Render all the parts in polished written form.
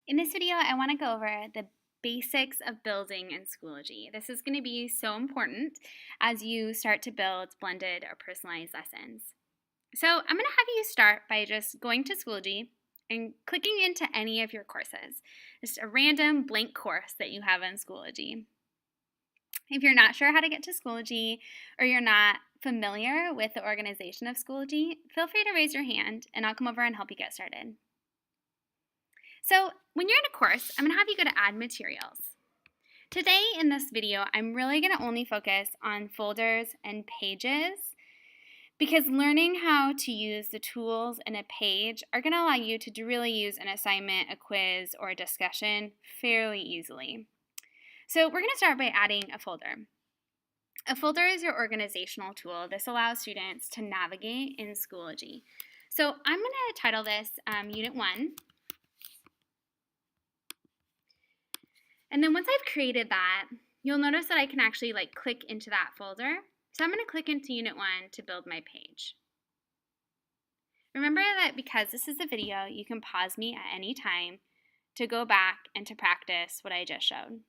In this video, I want to go over the basics of building in Schoology. This is going to be so important as you start to build blended or personalized lessons. So I'm going to have you start by just going to Schoology and clicking into any of your courses. Just a random blank course that you have in Schoology. If you're not sure how to get to Schoology or you're not familiar with the organization of Schoology, feel free to raise your hand and I'll come over and help you get started. So when you're in a course, I'm going to have you go to Add Materials. Today in this video, I'm really going to only focus on folders and pages because learning how to use the tools in a page are going to allow you to really use an assignment, a quiz, or a discussion fairly easily. So we're going to start by adding a folder. A folder is your organizational tool. This allows students to navigate in Schoology. So I'm going to title this Unit 1. And then once I've created that, you'll notice that I can actually click into that folder. So I'm going to click into Unit 1 to build my page. Remember that because this is a video, you can pause me at any time to go back and to practice what I just showed.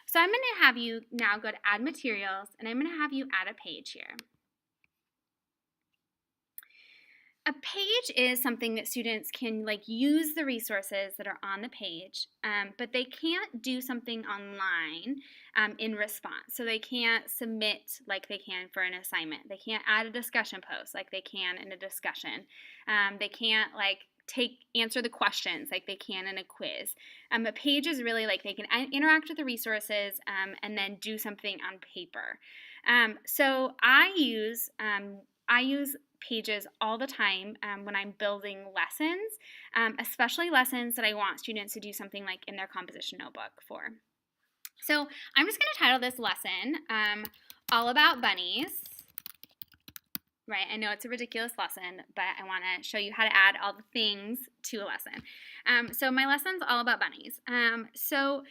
So I'm going to have you now go to Add Materials, and I'm going to have you add a page here. A page is something that students can use the resources that are on the page, but they can't do something online in response. So they can't submit like they can for an assignment. They can't add a discussion post like they can in a discussion. They can't answer the questions like they can in a quiz. A page is really they can interact with the resources and then do something on paper. So I use pages all the time when I'm building lessons, especially lessons that I want students to do something like in their composition notebook for. So I'm just going to title this lesson All About Bunnies. Right, I know it's a ridiculous lesson, but I want to show you how to add all the things to a lesson. So my lesson's all about bunnies. So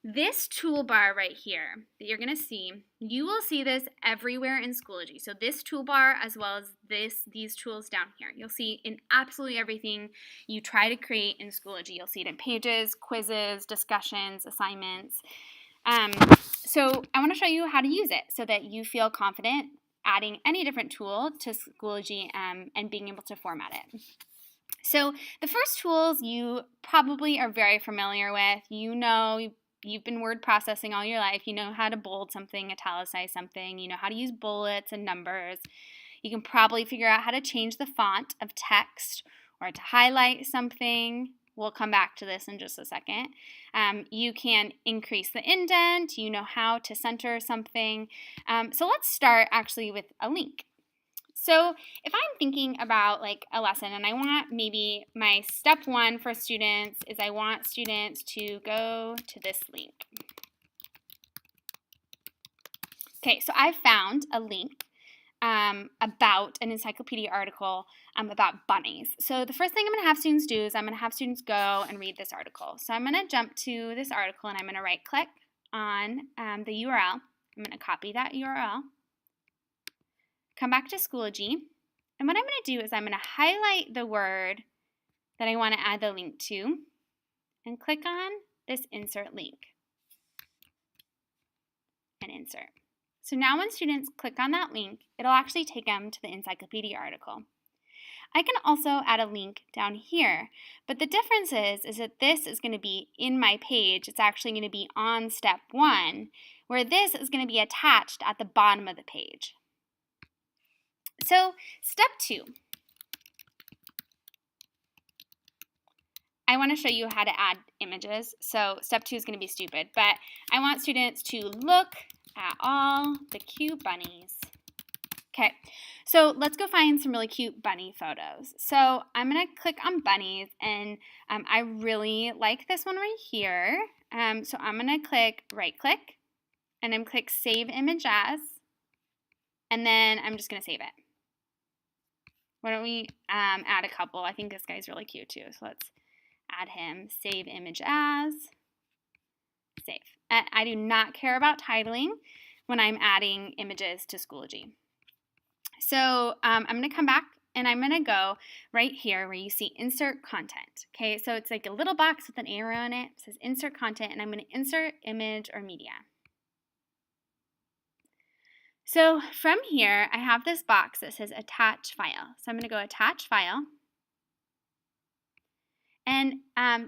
this toolbar right here that you're going to see, you will see this everywhere in Schoology. So this toolbar as well as these tools down here. You'll see in absolutely everything you try to create in Schoology. You'll see it in pages, quizzes, discussions, assignments. So I want to show you how to use it so that you feel confident adding any different tool to Schoology and being able to format it. So the first tools you probably are very familiar with. You know, you've been word processing all your life. You know how to bold something, italicize something. You know how to use bullets and numbers. You can probably figure out how to change the font of text or to highlight something. We'll come back to this in just a second. You can increase the indent. You know how to center something. So let's start actually with a link. So if I'm thinking about a lesson and I want maybe my step one for students is I want students to go to this link. Okay, so I found a link about an encyclopedia article about bunnies. So the first thing I'm going to have students do is I'm going to have students go and read this article. So I'm going to jump to this article and I'm going to right click on the URL. I'm going to copy that URL. Come back to Schoology, and what I'm going to do is I'm going to highlight the word that I want to add the link to and click on this insert link and insert. So now when students click on that link, it'll actually take them to the encyclopedia article. I can also add a link down here, but the difference is that this is going to be in my page. It's actually going to be on step 1, where this is going to be attached at the bottom of the page. So step 2, I want to show you how to add images. So step 2 is going to be stupid, but I want students to look at all the cute bunnies. Okay, so let's go find some really cute bunny photos. So I'm going to click on bunnies, and I really like this one right here. So I'm going to right click, and I'm click Save Image As, and then I'm just going to save it. Why don't we add a couple? I think this guy's really cute too. So let's add him. Save image as. Save. I do not care about titling when I'm adding images to Schoology. So I'm going to come back and I'm going to go right here where you see insert content. Okay, so it's like a little box with an arrow on it. It says insert content, and I'm going to insert image or media. So from here, I have this box that says attach file. So I'm going to go attach file. And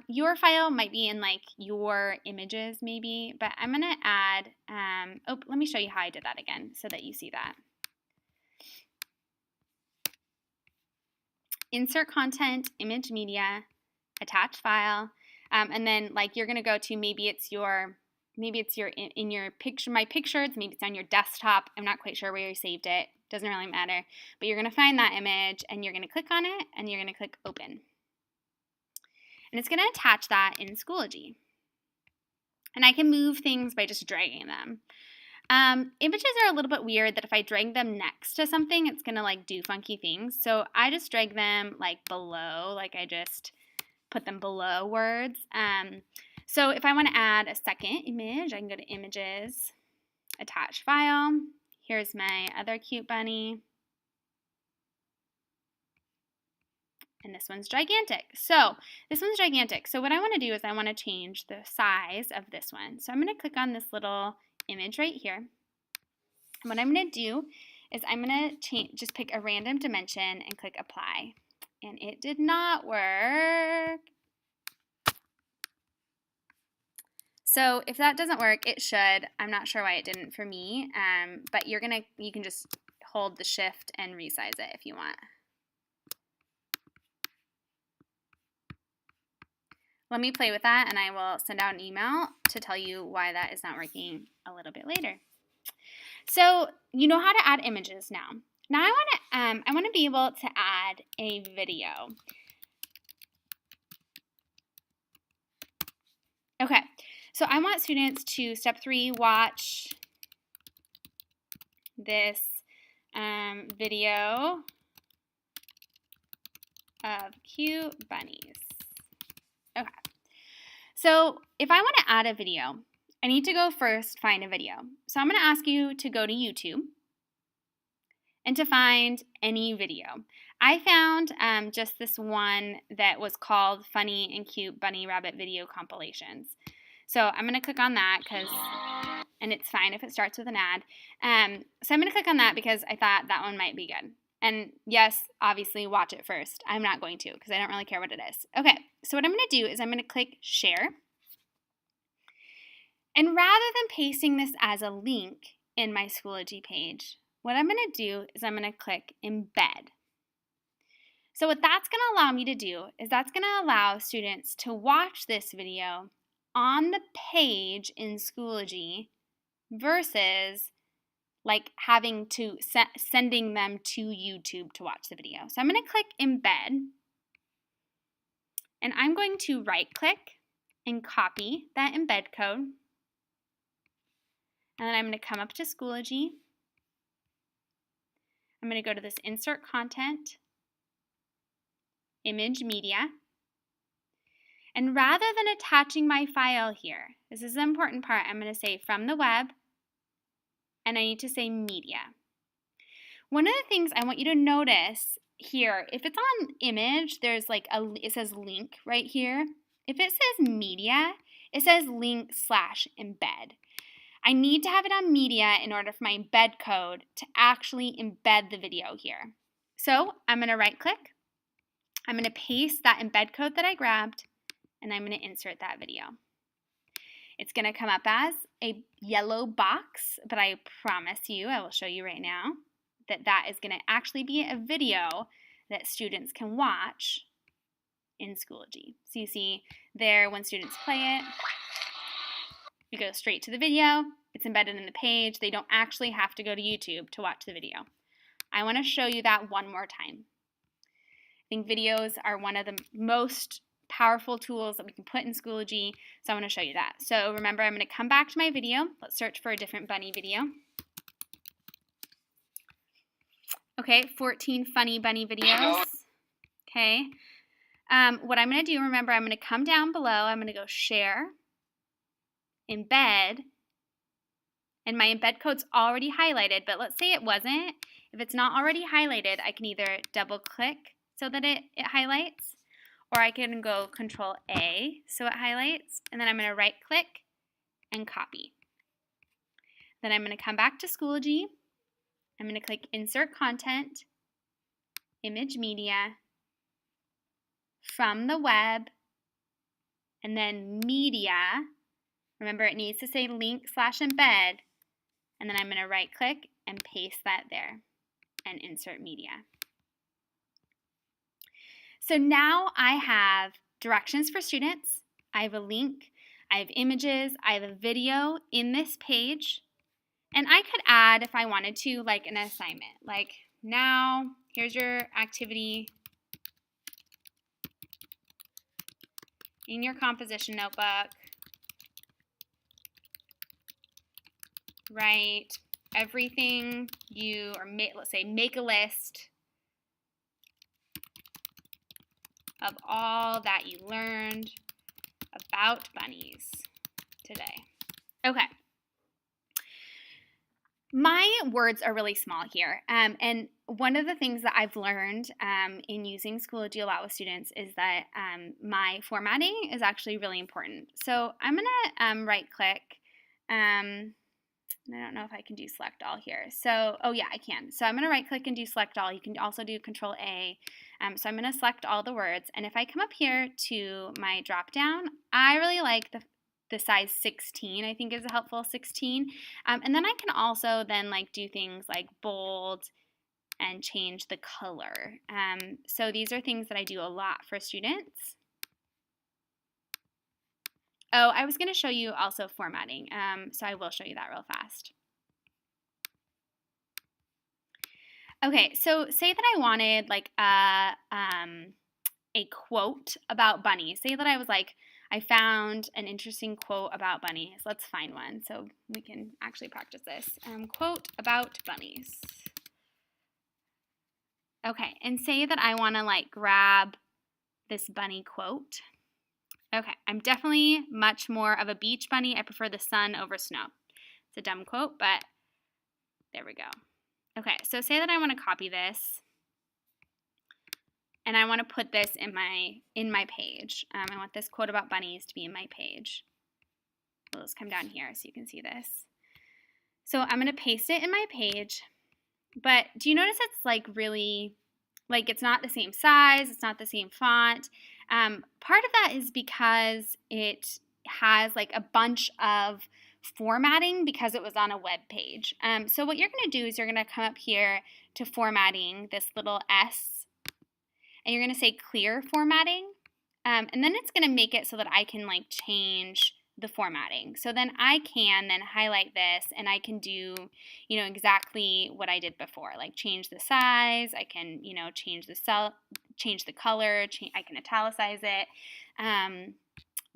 your file might be in like your images maybe, but I'm going to add, let me show you how I did that again so that you see that. Insert content, image media, attach file, and then like you're going to go to maybe it's in your picture, my pictures, maybe it's on your desktop. I'm not quite sure where you saved it. Doesn't really matter. But you're going to find that image and you're going to click on it and you're going to click open. And it's going to attach that in Schoology. And I can move things by just dragging them. Images are a little bit weird that if I drag them next to something, it's going to like do funky things. So I just drag them like below, like I just put them below words. So if I want to add a second image, I can go to images, attach file. Here's my other cute bunny. And this one's gigantic. So this one's gigantic. So what I want to do is I want to change the size of this one. So I'm going to click on this little image right here. And what I'm going to do is I'm going to just pick a random dimension and click apply. And it did not work. So if that doesn't work, it should. I'm not sure why it didn't for me, but you can just hold the shift and resize it if you want. Let me play with that, and I will send out an email to tell you why that is not working a little bit later. So you know how to add images now. Now I want to be able to add a video. Okay. So I want students to, step 3, watch this video of cute bunnies. Okay. So if I want to add a video, I need to go first find a video. So I'm going to ask you to go to YouTube and to find any video. I found just this one that was called Funny and Cute Bunny Rabbit Video Compilations. So I'm going to click on that and it's fine if it starts with an ad. So I'm going to click on that because I thought that one might be good. And yes, obviously watch it first. I'm not going to because I don't really care what it is. Okay, so what I'm going to do is I'm going to click share. And rather than pasting this as a link in my Schoology page, what I'm going to do is I'm going to click embed. So what that's going to allow me to do is that's going to allow students to watch this video on the page in Schoology versus like having to sending them to YouTube to watch the video. So I'm going to click embed, and I'm going to right click and copy that embed code, and then I'm going to come up to Schoology. I'm going to go to this insert content, image media, and rather than attaching my file here, this is the important part, I'm going to say from the web, and I need to say media. One of the things I want you to notice here, if it's on image, there's like it says link right here. If it says media, it says link/embed. I need to have it on media in order for my embed code to actually embed the video here. So I'm going to right click, I'm going to paste that embed code that I grabbed, and I'm going to insert that video. It's going to come up as a yellow box, but I promise you, I will show you right now, that is going to actually be a video that students can watch in Schoology. So you see there when students play it, you go straight to the video, it's embedded in the page, they don't actually have to go to YouTube to watch the video. I want to show you that one more time. I think videos are one of the most powerful tools that we can put in Schoology, so I want to show you that. So remember, I'm going to come back to my video. Let's search for a different bunny video. Okay, 14 funny bunny videos. Okay. What I'm going to do, remember, I'm going to come down below. I'm going to go share, embed, and my embed code's already highlighted, but let's say it wasn't. If it's not already highlighted, I can either double click so that it highlights, or I can go Control A so it highlights, and then I'm going to right click and copy. Then I'm going to come back to Schoology. I'm going to click Insert Content, Image Media, from the web, and then Media. Remember, it needs to say link/embed, and then I'm going to right click and paste that there and insert media. So now I have directions for students, I have a link, I have images, I have a video in this page, and I could add, if I wanted to, like an assignment. Like, now, here's your activity in your composition notebook. Write everything you, or let's say make a list of all that you learned about bunnies today. Okay. My words are really small here, and one of the things that I've learned in using Schoology a lot with students is that my formatting is actually really important. So I'm going to right-click. I don't know if I can do select all here. So, oh yeah, I can. So I'm going to right click and do select all. You can also do Control A. So I'm going to select all the words. And if I come up here to my drop down, I really like the size 16, I think is a helpful 16. And then I can also then like do things like bold and change the color. So these are things that I do a lot for students. Oh, I was going to show you also formatting, so I will show you that real fast. Okay, so say that I wanted like a quote about bunnies. Say that I was like, I found an interesting quote about bunnies. Let's find one so we can actually practice this. Quote about bunnies. Okay, and say that I want to like grab this bunny quote. Okay, I'm definitely much more of a beach bunny. I prefer the sun over snow. It's a dumb quote, but there we go. Okay, so say that I want to copy this, and I want to put this in my page. I want this quote about bunnies to be in my page. We'll just come down here so you can see this. So I'm going to paste it in my page, but do you notice it's like really, like it's not the same size, it's not the same font. Part of that is because it has like a bunch of formatting because it was on a web page. So what you're going to do is you're going to come up here to formatting, this little S, and you're going to say clear formatting, and then it's going to make it so that I can like change the formatting. So then I can then highlight this and I can do, you know, exactly what I did before, like change the size, I can, you know, change the color, I can italicize it.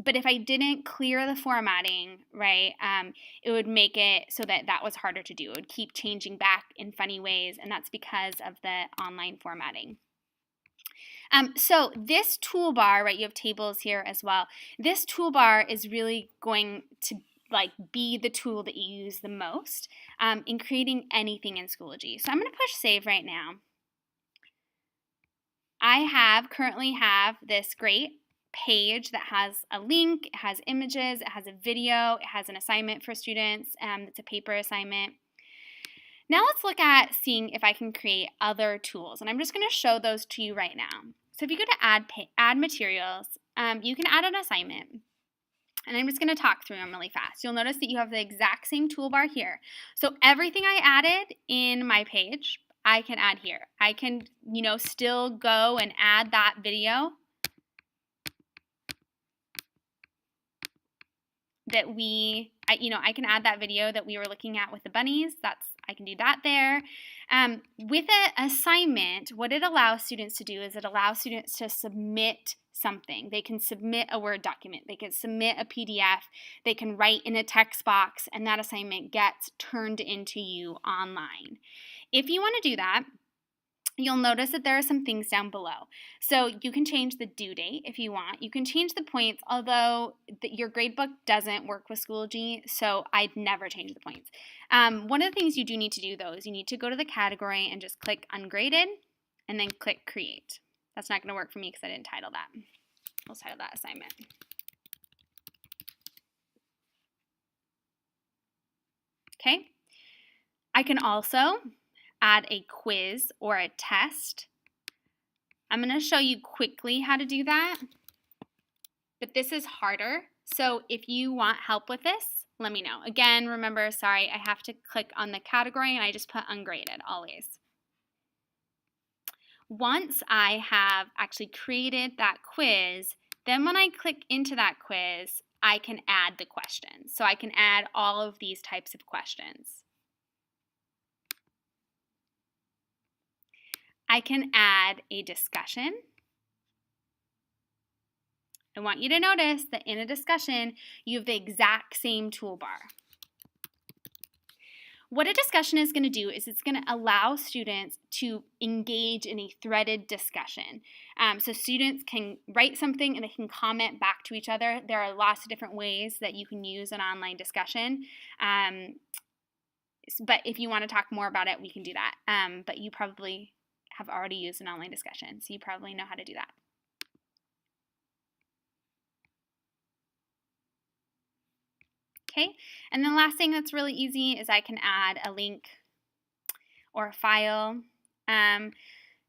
But if I didn't clear the formatting, right, it would make it so that that was harder to do. It would keep changing back in funny ways, and that's because of the online formatting. So this toolbar, right, you have tables here as well. This toolbar is really going to like be the tool that you use the most in creating anything in Schoology. So I'm going to push save right now. I currently have this great page that has a link, it has images, it has a video, it has an assignment for students. It's a paper assignment. Now let's look at seeing if I can create other tools, and I'm just going to show those to you right now. So if you go to add materials, you can add an assignment, and I'm just going to talk through them really fast. You'll notice that you have the exact same toolbar here. So everything I added in my page, I can add here. I can, you know, still go and add that video that I can add that video that we were looking at with the bunnies. I can do that there. With an assignment, what it allows students to do is it allows students to submit something. They can submit a Word document. They can submit a PDF. They can write in a text box, and that assignment gets turned into you online. If you want to do that, you'll notice that there are some things down below. So you can change the due date if you want. You can change the points, although your gradebook doesn't work with Schoology, so I'd never change the points. One of the things you do need to do, though, is you need to go to the category and just click Ungraded, and then click Create. That's not going to work for me because I didn't title that. I'll title that assignment. Okay. I can also add a quiz or a test. I'm going to show you quickly how to do that, but this is harder. So if you want help with this, let me know. Again, remember, sorry, I have to click on the category and I just put ungraded always. Once I have actually created that quiz, then when I click into that quiz, I can add the questions. So I can add all of these types of questions. I can add a discussion. I want you to notice that in a discussion, you have the exact same toolbar. What a discussion is going to do is it's going to allow students to engage in a threaded discussion. So students can write something and they can comment back to each other. There are lots of different ways that you can use an online discussion. But if you want to talk more about it, we can do that. But you probably have already used an online discussion, so you probably know how to do that. Okay, and then the last thing that's really easy is I can add a link or a file.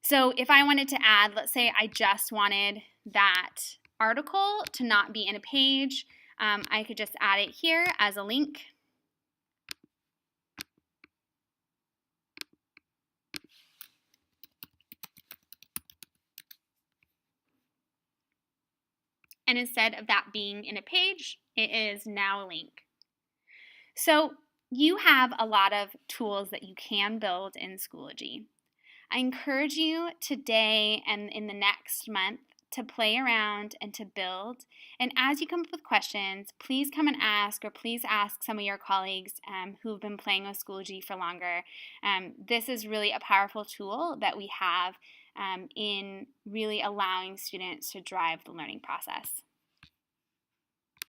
So if I wanted to add, let's say I just wanted that article to not be in a page, I could just add it here as a link. And instead of that being in a page, it is now a link. So you have a lot of tools that you can build in Schoology. I encourage you today and in the next month to play around and to build. And as you come up with questions, please come and ask, or please ask some of your colleagues who've been playing with Schoology for longer. This is really a powerful tool that we have in really allowing students to drive the learning process.